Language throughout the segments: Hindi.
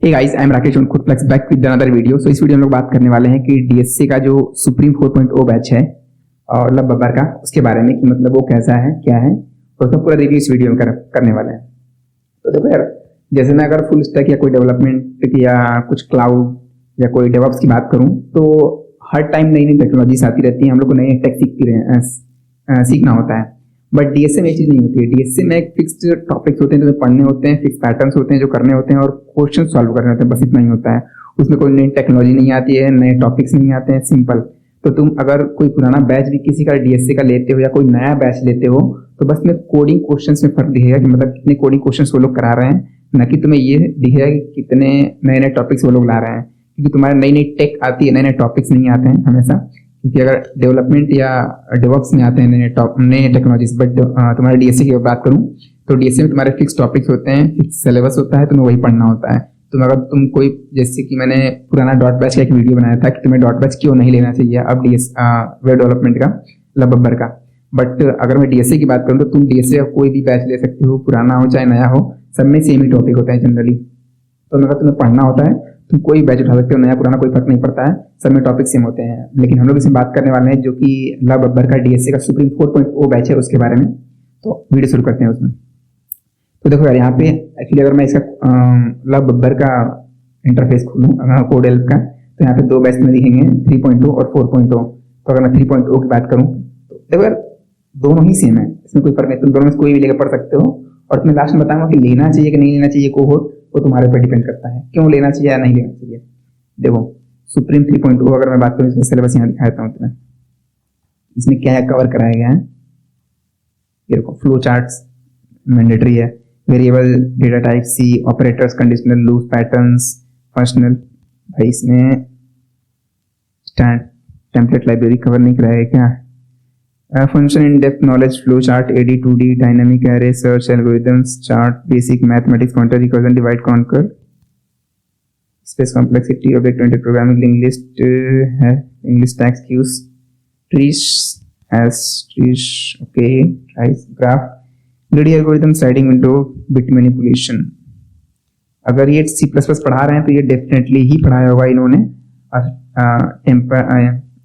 Hey guys, I am Rakesh on CODEFLUX back with another video. So इस वीडियो में हम लोग बात करने वाले हैं कि डीएसए का जो सुप्रीम 4.0 बैच है और लव बब्बर का, उसके बारे में कि मतलब वो कैसा है, क्या है, और उसका पूरा रिव्यू इस वीडियो में करने वाले हैं। तो देखो यार, जैसे मैं अगर फुल स्टैक या कोई डेवलपमेंट या कुछ क्लाउड या कोई डेवऑप्स की बात करूँ तो हर टाइम नई नई टेक्नोलॉजीज आती रहती हैं, हम लोग को नई टेक सीखना होता है। बट डीएसए में ये चीज़ नहीं होती है। डीएसए में एक फिक्स्ड टॉपिक्स होते हैं जो पढ़ने होते हैं, फिक्स पैटर्न्स होते हैं जो करने होते हैं और क्वेश्चन सॉल्व करने होते हैं, बस इतना ही होता है। उसमें कोई नई टेक्नोलॉजी नहीं आती है, नए टॉपिक्स नहीं आते हैं, सिंपल। तो तुम अगर कोई पुराना बैच भी किसी का डीएसए का लेते हो या कोई नया बैच लेते हो तो बस में कोडिंग क्वेश्चंस में फर्क दिखेगा कि मतलब कितने कोडिंग क्वेश्चंस वो लोग करा रहे हैं, ना कि तुम्हें ये दिखेगा कि कितने नए नए टॉपिक्स वो लोग ला रहे हैं। क्योंकि तुम्हारे नई नई टेक आती है, नए नए टॉपिक्स नहीं आते हैं हमेशा। क्योंकि अगर डेवलपमेंट या डेवऑप्स में आते हैं नए टेक्नोलॉजीज, बट तुम्हारे डीएसए की बात करूं तो डीएसए में तुम्हारे फिक्स टॉपिक्स होते हैं, फिक्स सिलेबस होता है, तुम्हें वही पढ़ना होता है। तुम कोई, जैसे कि मैंने पुराना डॉट बैच का एक वीडियो बनाया था कि तुम्हें डॉट बैच क्यों नहीं लेना चाहिए अब वेब डेवलपमेंट का, लव बब्बर का। बट अगर मैं डीएसए की बात करूँ तो तुम डीएसए का कोई भी बैच ले सकते हो, पुराना हो चाहे नया हो, सब में सेम ही टॉपिक होता है जनरली। तो अगर तुम्हें पढ़ना होता है तुम कोई बैच उठा सकते हो, नया पुराना कोई फर्क नहीं पड़ता है, सब में टॉपिक सेम होते हैं। लेकिन हम लोग इसमें बात करने वाले हैं जो कि लव बब्बर का डीएसए का सुप्रीम 4.0 बैच है, उसके बारे में। तो वीडियो शुरू करते हैं उसमें। तो देखो यार, यहाँ पे एक्चुअली अगर मैं इसका लव बब्बर का इंटरफेस खोलूँ कोडेल्फ का, तो यहाँ पे दो बैच में दिखेंगे, 3.0 और 4.0। तो अगर मैं 3.0 की बात करूँ तो देखो यार, दोनों ही सेम है, इसमें कोई फर्क नहीं। तुम दोनों में कोई भी लेकर पढ़ सकते हो। और तुम्हें लास्ट में बताऊंगा कि लेना चाहिए कि नहीं लेना चाहिए कोहोर्ट, वो तुम्हारे ऊपर डिपेंड करता है, क्यों लेना चाहिए या नहीं लेना चाहिए। देखो सुप्रीम 3.0 अगर मैं बात करूँ, इसमें सिलेबस यहाँ दिखा देता हूँ तुम्हें, इसमें क्या कवर कराया गया है। ये देखो, फ्लो चार्ट्स मैंडेटरी है, variable, data type, C, operators, conditional, loop, patterns, functional. भाई इसमें स्टैंड टेम्पलेट लाइब्रेरी कवर नहीं कराया क्या? Function in depth knowledge, flow chart, AD, 2D, dynamic array, search algorithms, chart, basic mathematics, pointer, recursion, divide, conquer, space complexity, object oriented programming, link list है, English tags, queues, trees, S trees, okay, tries, graph, greedy algorithm, sliding window, bit manipulation. अगर ये C++ पढ़ा रहे हैं तो ये डेफिनेटली ही पढ़ाया होगा इन्होंने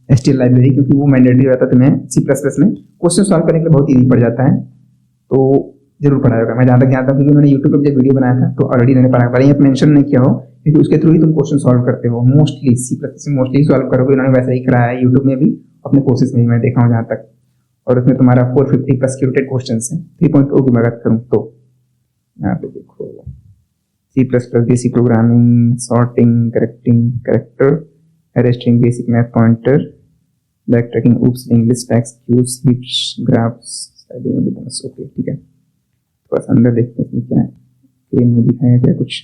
एसटीएल लाइब्रेरी, क्योंकि वो मैंडेटरी रहता है तुम्हें C++ में क्वेश्चन सॉल्व करने के लिए बहुत ईजी पड़ जाता है, तो जरूर पढ़ाया होगा। मैं जहाँ तक जानता हूँ क्योंकि उन्होंने यूट्यूब पर जब वीडियो बनाया था तो ऑलरेडी इन्होंने पढ़ाया, पर यहाँ मेंशन नहीं किया हो क्योंकि उसके थ्रू ही तुम क्वेश्चन सॉल्व करते हो। मोस्टली C++ में मोस्टली सॉल्व करोगे, इन्होंने वैसा ही कराया है यूट्यूब में भी, अपने कोर्सेज में भी मैं देखा हूँ जहाँ तक। और उसमें तुम्हारा 450+ क्यूरेटेड क्वेश्चन है। 3.0 की बात करूँ तो यहाँ पे देखो, C++ basic programming, sorting, correcting, character, array string, basic math, pointer, backtracking, oops, English tags, queues, hits, graphs, sliding window, bonus. Okay, ठीक है। तो बस अंदर देखते हैं इसमें क्या है, स्क्रीन में दिखाया क्या कुछ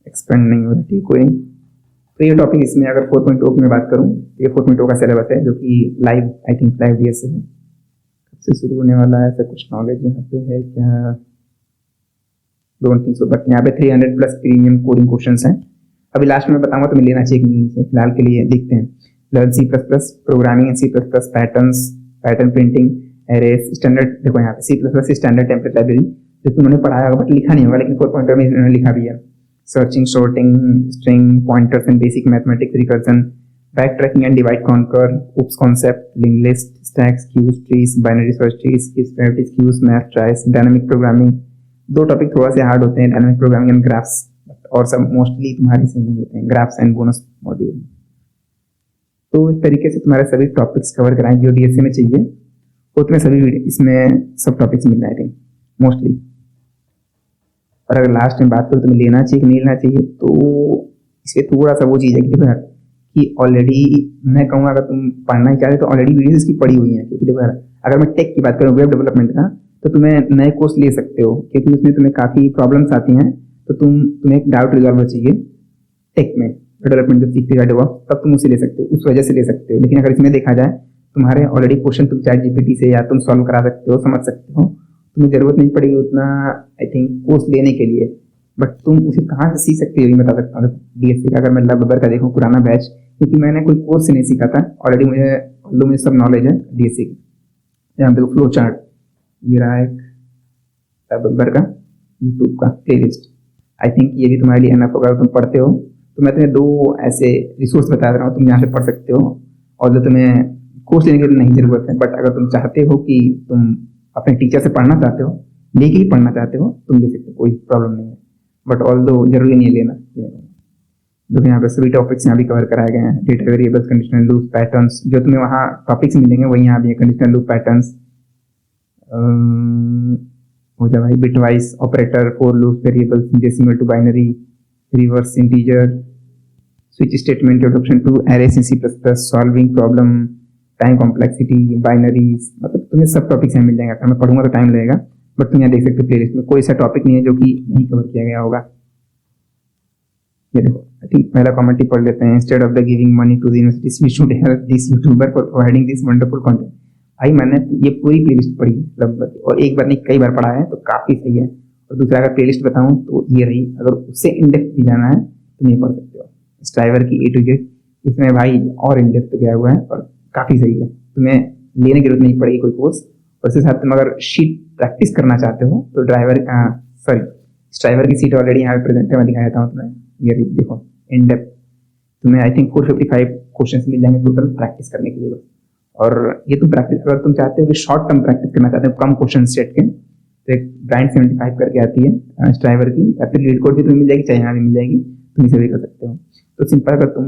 एक्सपेंड नहीं हो रहा, ठीक, कोई नहीं। तो ये टॉपिक इसमें अगर 4.0 की मैं बात करूँ, ये 4.0 का सिलेबस है जो कि live, I think live DSA है, कब से शुरू होने वाला है, ऐसा कुछ नॉलेज यहाँ पे है क्या? डोंट थिंक सो, बट यहाँ पे 300+ प्रीमियम कोडिंग क्वेश्चंस हैं। अभी लास्ट में बताऊंगा तुम्हें लेना चाहिए कि नहीं चाहिए, फिलहाल के लिए देखते हैं। Learn C++, programming in C++, patterns, pattern printing, arrays, standard. देखो यहाँ पे C++ स्टैंडर्ड टेम्पलेट लाइब्रेरी जो तुमने पढ़ाया होगा बट लिखा नहीं होगा, लेकिन 4.0 में इन्होंने लिखा भी है। Searching, sorting, string, pointers and basic mathematics, recursion, backtracking and divide, conquer, oops, concept, link list, stacks, queues, trees, binary search trees, queues, math, tries, dynamic programming. दो टॉपिक थोड़ा से हार्ड होते हैं, डायनामिक प्रोग्रामिंग एंड ग्राफ्स, और सब मोस्टली तुम्हारे सेम ही होते हैं, ग्राफ्स एंड बोनस मॉड्यूल। तो इस तरीके से तुम्हारे सभी टॉपिक्स कवर कराएं जो डीएसए में चाहिए, वो तुम्हें सभी इसमें सब टॉपिक्स मिल जाएंगे मोस्टली। और अगर लास्ट में बात करूँ तुम्हें लेना चाहिए कि नहीं लेना चाहिए, तो इसके थोड़ा सा वो चीज़ है कि देखो कि ऑलरेडी मैं कहूँगा अगर तुम पढ़ना ही चाहते तो ऑलरेडी वीडियोस इसकी पड़ी हुई हैं। क्योंकि देखो यार, अगर मैं टेक की बात करूँ, वेब डेवलपमेंट का, तो तुम्हें नए कोर्स ले सकते हो क्योंकि उसमें तुम्हें काफ़ी प्रॉब्लम्स आती हैं, तो तुम्हें एक डाउट रिजॉल्वर चाहिए टेक में, डेवलपमेंट जब सीखते जाओ तब तुम उसे ले सकते हो, उस वजह से ले सकते हो। लेकिन अगर इसमें देखा जाए तुम्हारे ऑलरेडी क्वेश्चन तुम चैट जीपीटी से या तुम सॉल्व करा सकते हो, समझ सकते हो, तुम्हें जरूरत नहीं पड़ेगी उतना आई थिंक कोर्स लेने के लिए। बट तुम उसे कहाँ से सीख सकते हो ये बता सकता हूँ। डीएसए का अगर मैं लव बब्बर का देखूँ पुराना बैच, क्योंकि मैंने कोई कोर्स से नहीं सीखा था, ऑलरेडी मुझे सब नॉलेज है डीएसए की। यहाँ पे फ्लो चार्ट, ये रहा एक लव बब्बर का यूट्यूब का प्लेलिस्ट, आई थिंक ये भी तुम्हारे लिए एनफ होगा। अगर तुम पढ़ते हो तो मैं तुम्हें 2 ऐसे रिसोर्स बता रहा हूँ, तुम यहाँ से पढ़ सकते हो। और जो तुम्हें कोर्स लेने की नहीं जरूरत है, बट अगर तुम चाहते हो कि तुम अपने टीचर से पढ़ना चाहते हो, लेके ही पढ़ना चाहते हो, तुम ले सकते हो, कोई प्रॉब्लम नहीं है। बट ऑल दो जरूरी नहीं है लेना। देखो यहाँ पे सभी टॉपिक्स यहाँ भी कवर कराए गए हैं। Data variables, conditional loop, patterns, जो तुम्हें वहाँ टॉपिक्स मिलेंगे वही यहाँ भी है। कंडीशनल लूप पैटर्न्स हो जाए भाई, bitwise operator, for loop, variables, decimal to binary, reverse integer, switch statement, introduction to arrays in C plus plus, solving problem, time complexity, binaries, मतलब तुम्हें सब टॉपिक्स यहाँ मिल जाएंगे। अगर मैं पढ़ूंगा तो टाइम लगेगा, बट तुम यहाँ देख सकते हो प्लेलिस्ट में कोई ऐसा टॉपिक नहीं है जो कि नहीं कवर किया गया होगा। ये देखो, आई थिंक पहला कमेंट ही पढ़ लेते हैं। Instead of the giving money to the universities we should help this YouTuber for providing this wonderful content. भाई मैंने ये पूरी प्लेलिस्ट पढ़ी लगभग, और एक बार नहीं कई बार पढ़ा है, तो काफी सही है। और दूसरा अगर प्लेलिस्ट बताऊं तो ये रही, अगर उससे इनडेप्थ भी जाना है तो ये पढ़ सकते हो। ड्राइवर की A to Z, इसमें भाई और इनडेप्थ गया हुआ है और काफी सही है। तुम्हें लेने की जरूरत नहीं पड़ेगी कोई कोर्स। और इसके साथ तुम अगर शीट प्रैक्टिस करना चाहते हो तो ड्राइवर की सीट ऑलरेडी यहाँ पे प्रेजेंट है, मैं दिखा देता हूँ तुम्हें। ये देखो इन डेप्थ, तुम्हें आई थिंक 455 क्वेश्चंस मिल जाएंगे टोटल प्रैक्टिस करने के लिए। और ये तुम प्रैक्टिस अगर तुम चाहते हो कि शॉर्ट टर्म प्रैक्टिस करना चाहते हो कम क्वेश्चन सेट के, तो एक ब्रांड 75 करके आती है ड्राइवर की, या फिर लीड कोड भी तुम्हें मिल जाएगी, चाहे यहाँ भी मिल जाएगी, तुम इसे भी कर सकते हो। तो सिंपल, अगर तुम,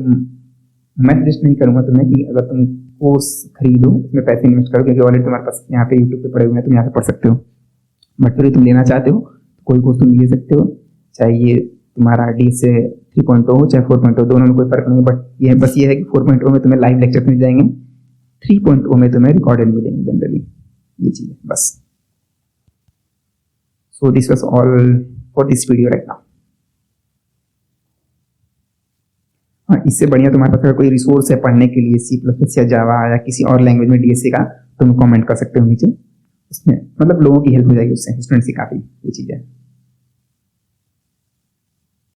मैं सजेस्ट नहीं करूंगा तुम्हें कि अगर तुम कोर्स खरीदो उसमें पैसे इन्वेस्ट करो, क्योंकि ऑलरेडी तुम्हारे पास यहाँ पे यूट्यूब पे पड़े हुए हैं, तुम यहाँ से पढ़ सकते हो। बट फिर तुम लेना चाहते हो तो कोई कोर्स तुम ले सकते हो, चाहे ये तुम्हारा DSA 3.0 हो चाहे 4.0, दोनों में कोई फर्क नहीं। बट ये बस ये है कि 4.0 में तुम्हें लाइव लेक्चर मिल जाएंगे, 3.0 में तुम्हें रिकॉर्डेड मिलेंगे जनरली, ये चीज है बस। So this was all for this video right now. हाँ, इससे बढ़िया तुम्हारे पास अगर कोई रिसोर्स है पढ़ने के लिए C++ या जावा या किसी और लैंग्वेज में DSA का, तुम कमेंट कर सकते हो नीचे, उसमें मतलब लोगों की हेल्प हो जाएगी उससे, स्टूडेंट्स की काफी ये चीज है।